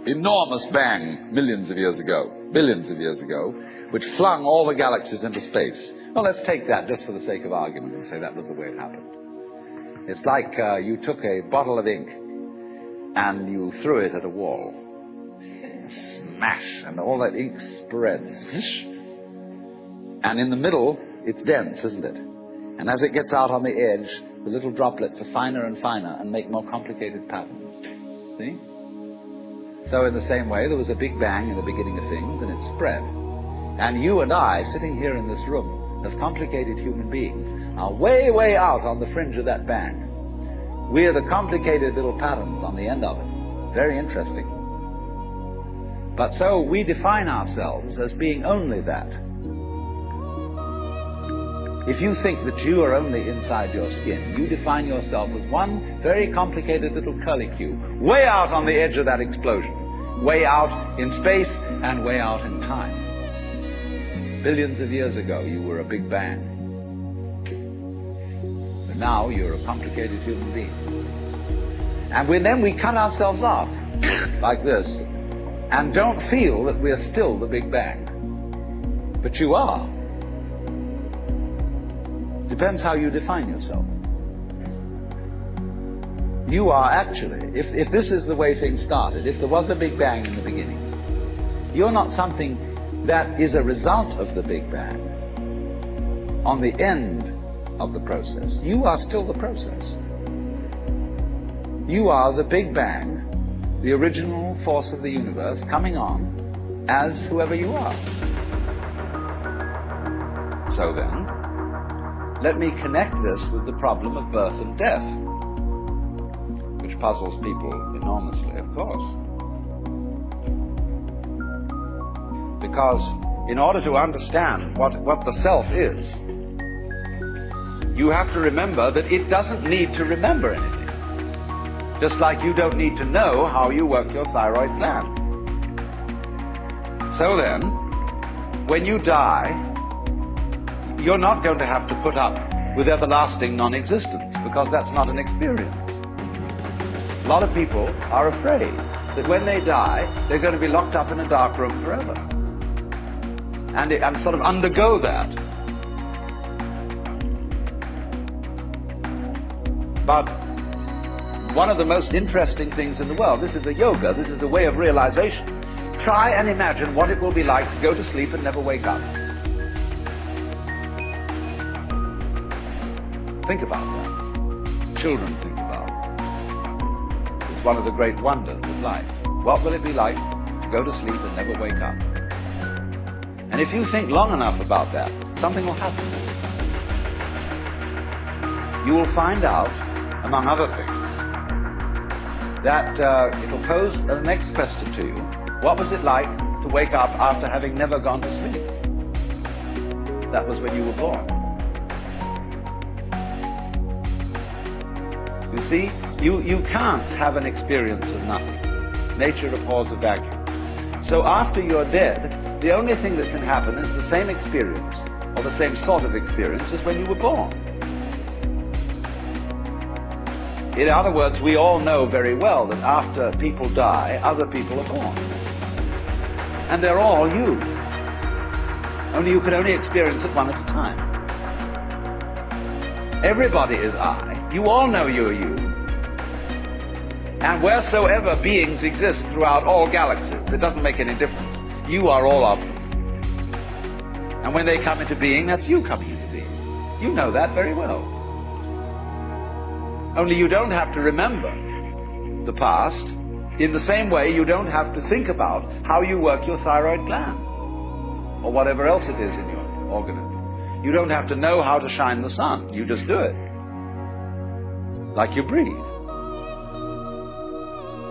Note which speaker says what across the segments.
Speaker 1: enormous bang millions of years ago, billions of years ago, which flung all the galaxies into space. Well, let's take that just for the sake of argument and say that was the way it happened. It's like you took a bottle of ink and you threw it at a wall. Smash, and all that ink spreads. And in the middle, it's dense, isn't it? And as it gets out on the edge, the little droplets are finer and finer and make more complicated patterns. See? So in the same way, there was a big bang in the beginning of things, and it spread. And you and I, sitting here in this room, as complicated human beings, are way, way out on the fringe of that bang. We are the complicated little patterns on the end of it. Very interesting. But so we define ourselves as being only that. If you think that you are only inside your skin, you define yourself as one very complicated little curlicue, way out on the edge of that explosion, way out in space and way out in time. Billions of years ago, you were a big bang. But now you're a complicated human being. And then we cut ourselves off, like this, and don't feel that we're still the Big Bang. But you are. Depends how you define yourself. You are actually, if this is the way things started, if there was a Big Bang in the beginning, you're not something that is a result of the Big Bang. On the end of the process, you are still the process. You are the Big Bang, the original force of the universe, coming on as whoever you are. So then, let me connect this with the problem of birth and death, which puzzles people enormously, of course. Because in order to understand what the self is, you have to remember that it doesn't need to remember anything. Just like you don't need to know how you work your thyroid gland. So then, when you die, you're not going to have to put up with everlasting non-existence, because that's not an experience. A lot of people are afraid that when they die, they're going to be locked up in a dark room forever. And sort of undergo that. But one of the most interesting things in the world, this is a yoga, this is a way of realization. Try and imagine what it will be like to go to sleep and never wake up. Think about that. Children think about it. It's one of the great wonders of life. What will it be like to go to sleep and never wake up? And if you think long enough about that, something will happen. You will find out, among other things, that it'll pose the next question to you. What was it like to wake up after having never gone to sleep? That was when you were born. You see, you can't have an experience of nothing. Nature abhors a vacuum. So after you're dead, the only thing that can happen is the same experience, or the same sort of experience as when you were born. In other words, we all know very well that after people die, other people are born. And they're all you. Only you can only experience it one at a time. Everybody is I. You all know you're you. And wheresoever beings exist throughout all galaxies, it doesn't make any difference. You are all of them. And when they come into being, that's you coming into being. You know that very well. Only you don't have to remember the past. In the same way, you don't have to think about how you work your thyroid gland or whatever else it is in your organism. You don't have to know how to shine the sun. You just do it. Like you breathe.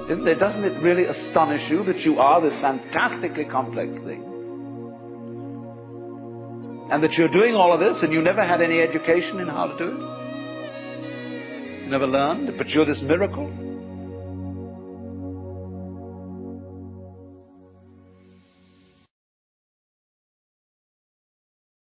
Speaker 1: Doesn't it really astonish you that you are this fantastically complex thing? And that you're doing all of this and you never had any education in how to do it? You never learned, but you're this miracle?